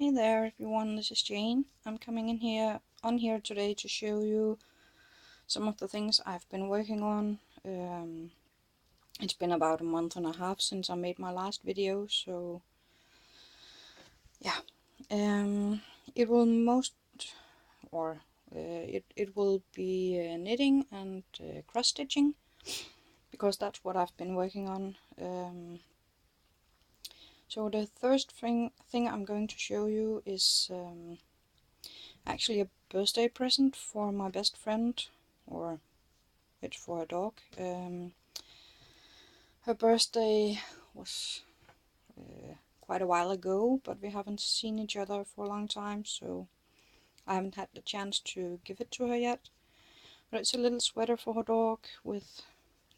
Hey there everyone, this is Jane. I'm coming in here today to show you some of the things I've been working on. It's been about a month and a half since I made my last video, so yeah. It will it will be knitting and cross stitching, because that's what I've been working on. So the first thing I'm going to show you is actually a birthday present for my best friend, or it's for a dog. Her birthday was quite a while ago, but we haven't seen each other for a long time, so I haven't had the chance to give it to her yet. But it's a little sweater for her dog with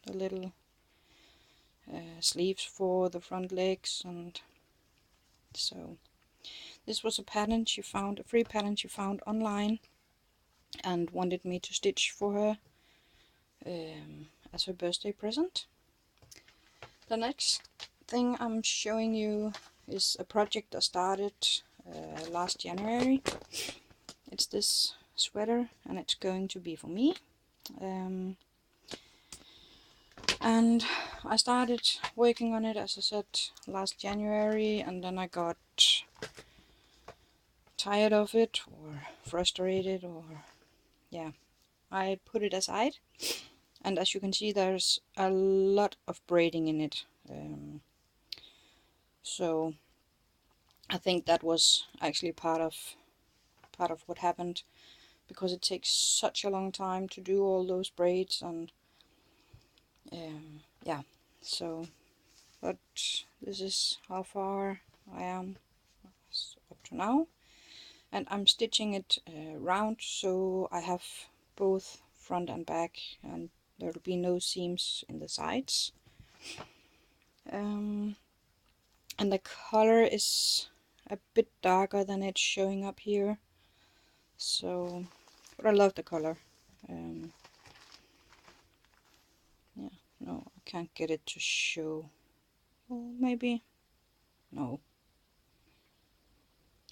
the little sleeves for the front legs, and so this was a pattern she found, a free pattern she found online, and wanted me to stitch for her as her birthday present. The next thing I'm showing you is a project I started last January. It's this sweater, and it's going to be for me. And I started working on it, as I said, last January, and then I got tired of it, or frustrated, or yeah, I put it aside. And as you can see, there's a lot of braiding in it. So I think that was actually part of what happened, because it takes such a long time to do all those braids, and yeah, so but this is how far I am up to now, and I'm stitching it round, so I have both front and back, and there will be no seams in the sides. And the color is a bit darker than it's showing up here, so but I love the color. Yeah, no, I can't get it to show. Well, maybe. No.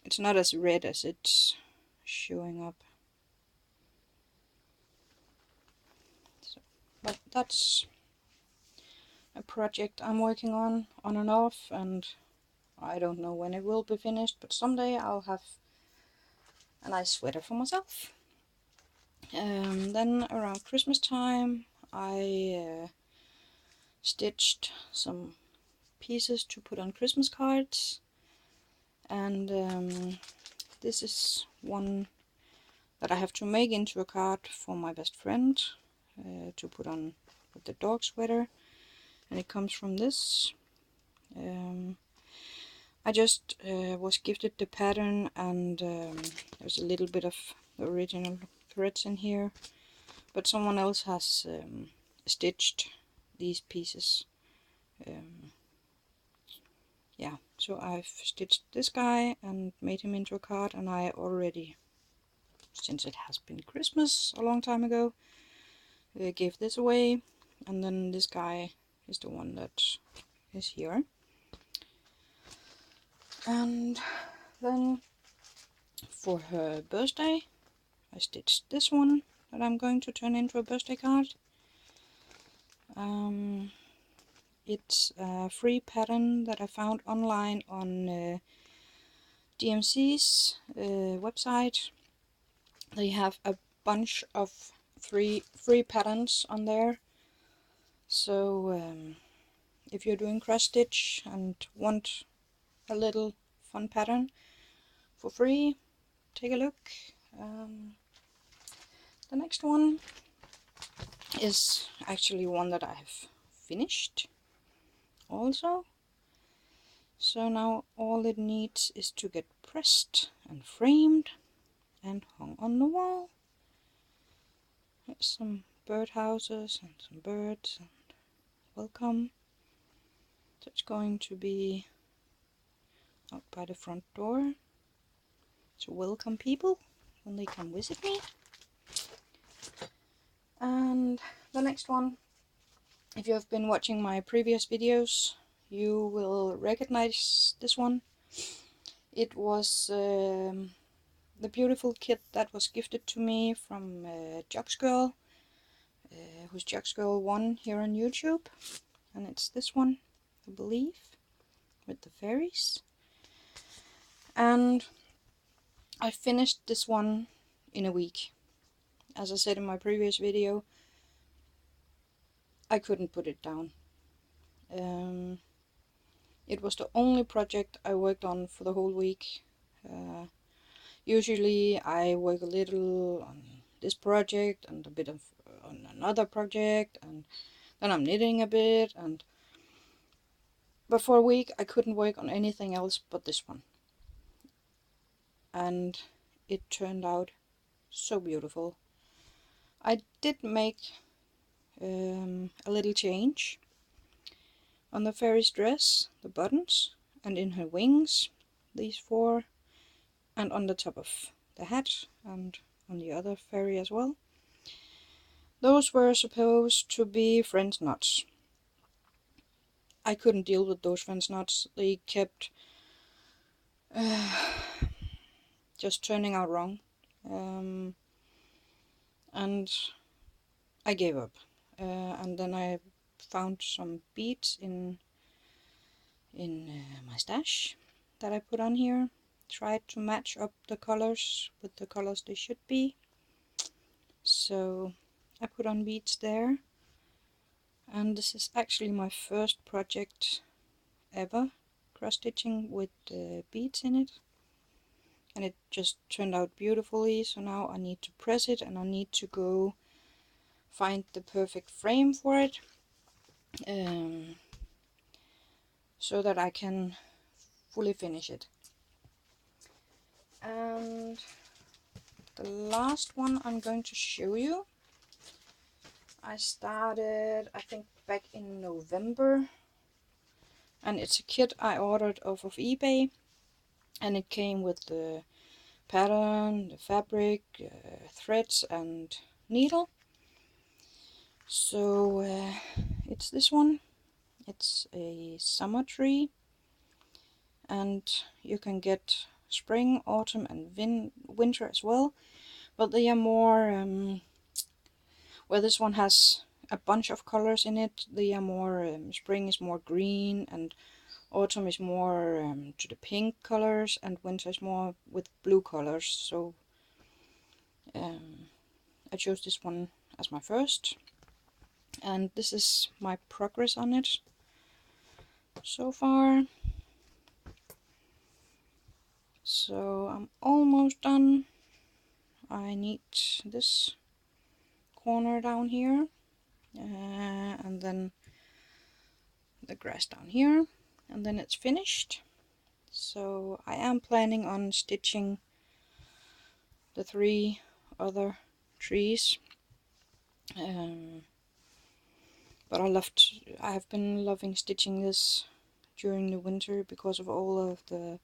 It's not as red as it's showing up. So, but that's a project I'm working on and off, and I don't know when it will be finished, but someday I'll have a nice sweater for myself. Then around Christmas time, I stitched some pieces to put on Christmas cards, and this is one that I have to make into a card for my best friend to put on with the dog sweater, and it comes from this. I just was gifted the pattern, and there's a little bit of the original threads in here, but someone else has stitched these pieces. Yeah, so I've stitched this guy and made him into a card, and I already, since it has been Christmas a long time ago, gave this away, and then this guy is the one that is here. And then for her birthday, I stitched this one that I'm going to turn into a birthday card. It's a free pattern that I found online on DMC's website. They have a bunch of free patterns on there. So if you're doing cross stitch and want a little fun pattern for free, take a look. The next one is actually one that I've finished also. So now all it needs is to get pressed and framed and hung on the wall. There's some birdhouses and some birds and welcome. So it's going to be out by the front door to welcome people when they come visit me. And the next one, if you have been watching my previous videos, you will recognize this one. It was the beautiful kit that was gifted to me from Jocksgirl, who's Jocksgirl1 here on YouTube, and it's this one, I believe, with the fairies. And I finished this one in a week. As I said in my previous video, I couldn't put it down. It was the only project I worked on for the whole week. Usually I work a little on this project and a bit of on another project, and then I'm knitting a bit, but for a week I couldn't work on anything else but this one. And it turned out so beautiful. I did make a little change on the fairy's dress, the buttons, and in her wings, these four, and on the top of the hat, and on the other fairy as well. Those were supposed to be French knots. I couldn't deal with those French knots. They kept just turning out wrong, and I gave up. And then I found some beads in my stash that I put on here. Tried to match up the colors with the colors they should be. So I put on beads there, and this is actually my first project ever cross-stitching with beads in it, and it just turned out beautifully. So now I need to press it, and I need to go find the perfect frame for it, so that I can fully finish it. And the last one I'm going to show you, I started, I think, back in November, and it's a kit I ordered off of eBay, and it came with the pattern, the fabric, threads and needle. So it's this one. It's a summer tree, and you can get spring, autumn and winter as well, but they are more well, this one has a bunch of colors in it. They are more spring is more green, and autumn is more to the pink colors, and winter is more with blue colors. So I chose this one as my first, and this is my progress on it so far. So I'm almost done. I need this corner down here, and then the grass down here, and then it's finished. So I am planning on stitching the 3 other trees, but I have been loving stitching this during the winter because of all of the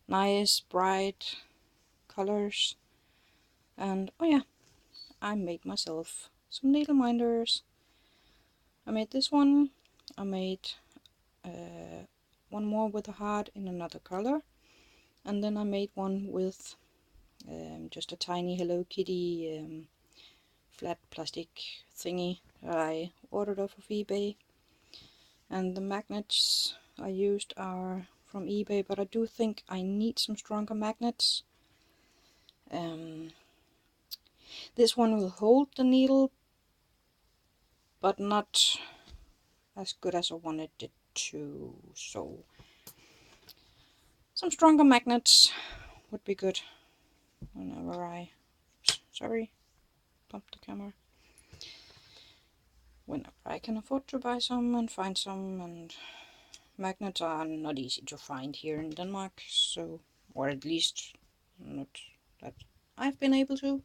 nice bright colors. And oh yeah, I made myself some needle minders. I made this one. I made one more with a heart in another color, and then I made one with just a tiny Hello Kitty flat plastic thingy that I ordered off of eBay. And the magnets I used are from eBay, but I do think I need some stronger magnets. This one will hold the needle, but not as good as I wanted it to, so some stronger magnets would be good whenever I, sorry, bumped the camera, whenever I can afford to buy some and find some. And magnets are not easy to find here in Denmark, so, or at least not that I've been able to,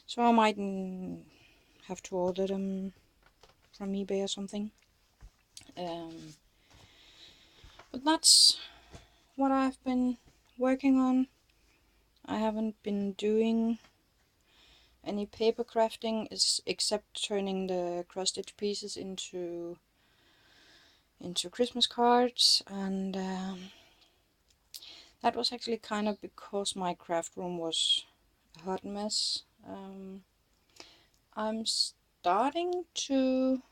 so I might have to order them from eBay or something. But that's what I've been working on. I haven't been doing any paper crafting except turning the cross-stitch pieces into Christmas cards, and That was actually kind of because my craft room was a hot mess. I'm starting to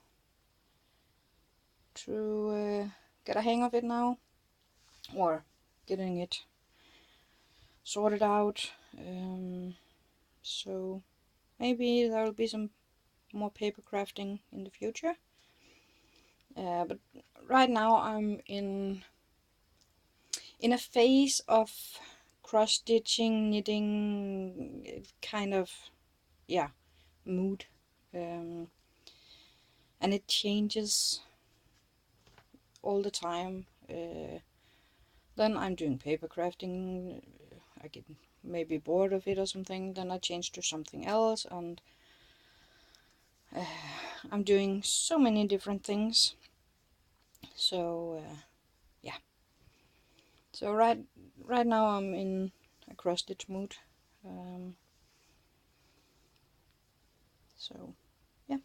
get a hang of it now, or getting it sorted out. So maybe there will be some more paper crafting in the future. But right now I'm in a phase of cross stitching, knitting, kind of, yeah, mood, and it changes all the time. Then I'm doing paper crafting. I get maybe bored of it or something, then I change to something else, and I'm doing so many different things. So yeah, so right now I'm in a cross stitch mood. So yeah,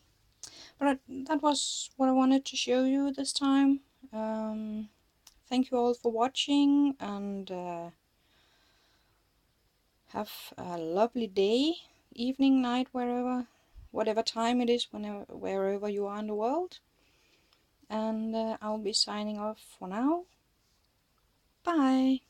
but that was what I wanted to show you this time. Thank you all for watching, and have a lovely day, evening, night, whatever time it is, wherever you are in the world. And I'll be signing off for now. Bye.